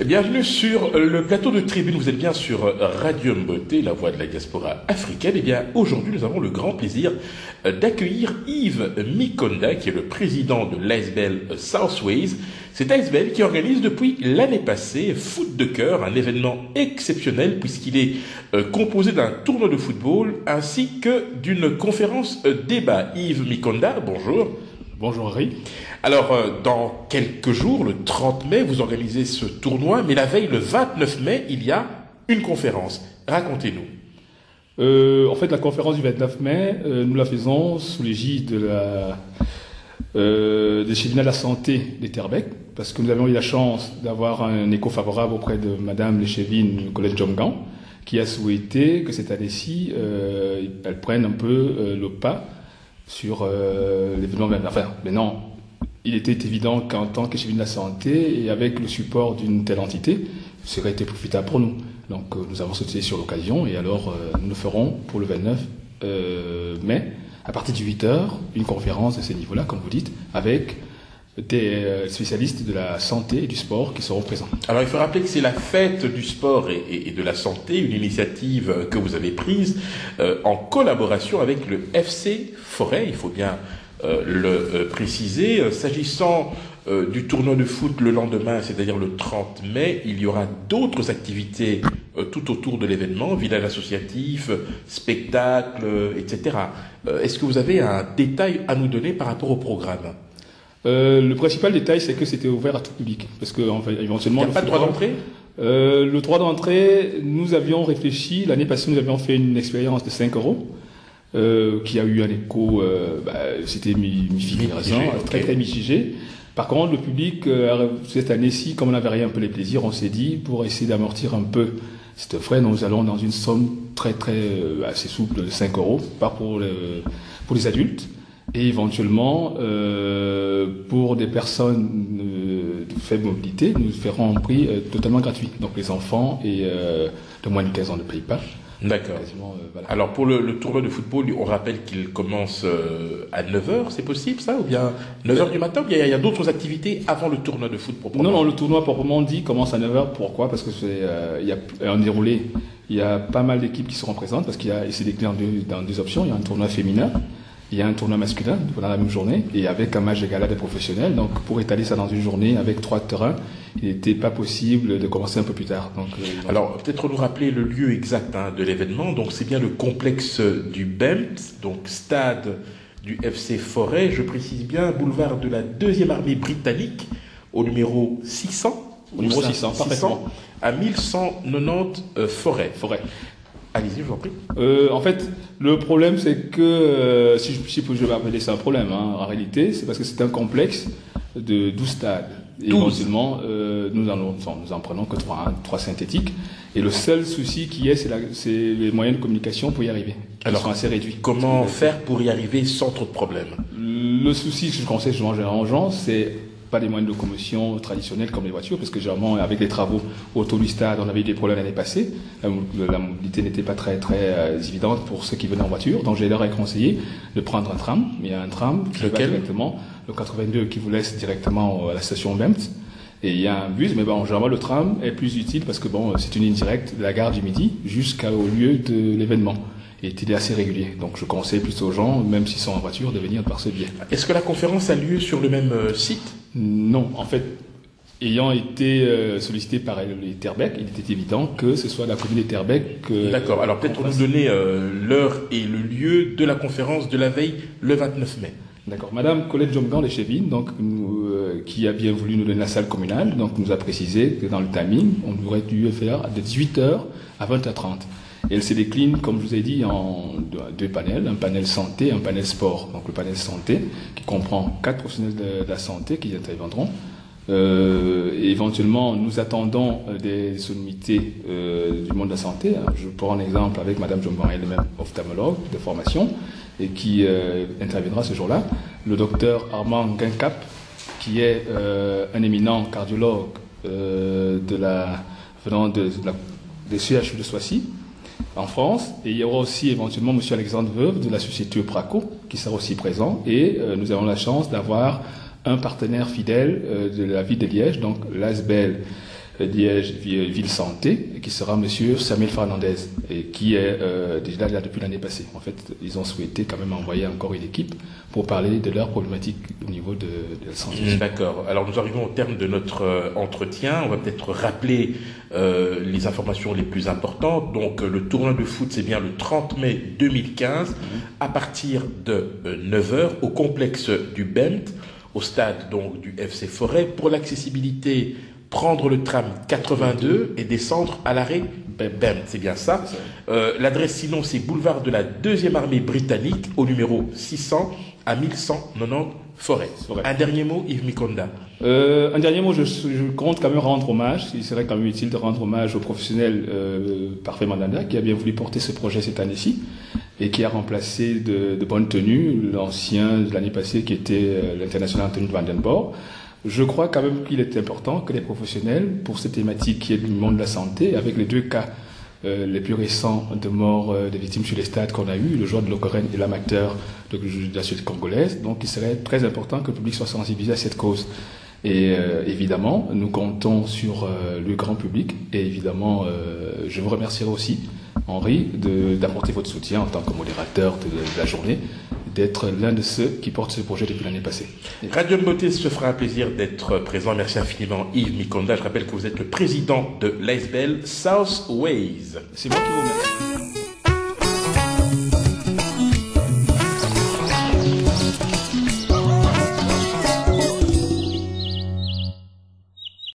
Bienvenue sur le plateau de Tribune. Vous êtes bien sur Radium Beauté, la voix de la diaspora africaine. Et bien aujourd'hui, nous avons le grand plaisir d'accueillir Yves Mikonda, qui est le président de l'ASBL Southways. C'est ASBL qui organise depuis l'année passée Foot de cœur, un événement exceptionnel puisqu'il est composé d'un tournoi de football ainsi que d'une conférence débat. Yves Mikonda, bonjour. Bonjour Harry. Alors, dans quelques jours, le 30 mai, vous organisez ce tournoi, mais la veille, le 29 mai, il y a une conférence. Racontez-nous. En fait, la conférence du 29 mai, nous la faisons sous l'égide des chefs de la santé des Terbec, parce que nous avions eu la chance d'avoir un écho favorable auprès de Madame Léchevine Colette Jomgan, qui a souhaité que cette année-ci, elle prenne un peu le pas sur l'événement. Enfin, maintenant, il était évident qu'en tant que chef de la santé et avec le support d'une telle entité, ce serait été profitable pour nous. Donc nous avons sauté sur l'occasion et alors nous le ferons pour le 29 mai, à partir de 8h, une conférence de ce niveau-là, comme vous dites, avec des spécialistes de la santé et du sport qui seront présents. Alors il faut rappeler que c'est la fête du sport et de la santé, une initiative que vous avez prise en collaboration avec le FC Forêt, il faut bien le préciser. S'agissant du tournoi de foot le lendemain, c'est-à-dire le 30 mai, il y aura d'autres activités tout autour de l'événement, village associatif, spectacles, etc. Est-ce que vous avez un détail à nous donner par rapport au programme ? Le principal détail, c'est que c'était ouvert à tout public, parce que éventuellement, il n'y a pas de droit d'entrée. Le droit d'entrée, nous avions réfléchi. L'année passée, nous avions fait une expérience de 5 euros. Qui a eu un écho, c'était mi-figue, très mitigé. Par contre, le public, cette année-ci, comme on avait rien un peu les plaisirs, on s'est dit, pour essayer d'amortir un peu cette frais, nous allons dans une somme assez souple de 5 euros, pas pour les adultes, et éventuellement, pour des personnes de faible mobilité, nous ferons un prix totalement gratuit. Donc les enfants et de moins de 15 ans ne payent pas. D'accord. Voilà. Alors pour le tournoi de football, on rappelle qu'il commence à 9h, c'est possible ça? Ou bien 9h du matin? Ou bien il y a d'autres activités avant le tournoi de foot proprement? Non, le tournoi proprement dit commence à 9h. Pourquoi? Parce que il y a un déroulé. Il y a pas mal d'équipes qui seront présentes parce c'est décliné dans deux options. Il y a un tournoi féminin. Il y a un tournoi masculin pendant la même journée et avec un match de gala des professionnels. Donc, pour étaler ça dans une journée avec 3 terrains, il n'était pas possible de commencer un peu plus tard. Donc, alors, peut-être nous rappeler le lieu exact de l'événement. Donc, c'est bien le complexe du BEMT, donc stade du FC Forêt. Je précise bien, boulevard de la 2e armée britannique, au numéro 600. Au numéro 600, parfaitement. À 1190 Forêt. Allez-y, je vous en prie. En fait, le problème, c'est que, si je vais appeler ça un problème, en réalité, c'est parce que c'est un complexe de 12 stades. Et éventuellement, nous en prenons que 3 synthétiques. Et le seul souci qui est, c'est les moyens de communication pour y arriver. Ils sont assez réduits. Comment faire pour y arriver sans trop de problèmes? Le souci que je conseille souvent aux gens, c'est pas des moyens de locomotion traditionnels comme les voitures, parce que généralement, avec les travaux autour du stade, on avait eu des problèmes l'année passée. La mobilité n'était pas très évidente pour ceux qui venaient en voiture. Donc, j'ai leur conseillé de prendre un tram. Il y a un tram qui va directement, le 82, qui vous laisse directement à la station Bemt. Et il y a un bus, mais généralement, le tram est plus utile parce que c'est une ligne directe de la gare du Midi jusqu'au lieu de l'événement. Et il est assez régulier. Donc je conseille plutôt aux gens, même s'ils sont en voiture, de venir par ce biais. Est-ce que la conférence a lieu sur le même site? Non, en fait, ayant été sollicité par les Terbec, il était évident que ce soit la commune des Terbec. D'accord, alors peut-être pour nous donner l'heure et le lieu de la conférence de la veille, le 29 mai. D'accord. Madame Colette Jomgan Léchevine, donc, qui a bien voulu nous donner la salle communale, donc nous a précisé que dans le timing, on aurait dû faire de 18h à 20h30. Et elle se décline, comme je vous ai dit, en 2 panels, un panel santé et un panel sport. Donc le panel santé, qui comprend 4 professionnels de la santé qui interviendront. Et éventuellement, nous attendons des sommités du monde de la santé. Je prends un exemple avec Madame Jomgan, elle-même ophtalmologue de formation, et qui interviendra ce jour-là. Le docteur Armand Guincap, qui est un éminent cardiologue venant des CHU de Soissy, en France, et il y aura aussi éventuellement M. Alexandre Veuve de la société Praco qui sera aussi présent, et nous avons la chance d'avoir un partenaire fidèle de la ville de Liège, donc l'ASBL Liège Ville Santé, qui sera Monsieur Samuel Fernandez, et qui est déjà là depuis l'année passée. En fait, ils ont souhaité quand même envoyer encore une équipe pour parler de leurs problématiques au niveau de la santé. D'accord. Alors nous arrivons au terme de notre entretien. On va peut-être rappeler les informations les plus importantes. Donc le tournoi de foot, c'est bien le 30 mai 2015, à partir de 9h, au complexe du Bent, au stade donc du FC Forêt. Pour l'accessibilité, prendre le tram 82 et descendre à l'arrêt Bent, c'est bien ça. L'adresse sinon, c'est boulevard de la 2e armée britannique, au numéro 600 à 1190 Forêt. Un dernier mot, Yves Mikonda. Un dernier mot, je compte quand même rendre hommage. Il serait quand même utile de rendre hommage au professionnel Parfait Mandanda, qui a bien voulu porter ce projet cette année-ci et qui a remplacé de bonne tenue l'ancien de l'année passée qui était l'international Anthony Van Den Borre. Je crois quand même qu'il est important que les professionnels, pour cette thématique qui est du monde de la santé, avec les 2 cas les plus récents de mort des victimes sur les stades qu'on a eu, le joueur de l'Ocorène et l'amateur de la société congolaise, donc il serait très important que le public soit sensibilisé à cette cause. Et évidemment, nous comptons sur le grand public, et évidemment, je vous remercierai aussi, Henri, d'apporter votre soutien en tant que modérateur de la journée, d'être l'un de ceux qui portent ce projet depuis l'année passée. Radio Beauté se fera un plaisir d'être présent. Merci infiniment Yves Mikonda. Je rappelle que vous êtes le président de l'ASBL South Ways. C'est moi qui vous remercie.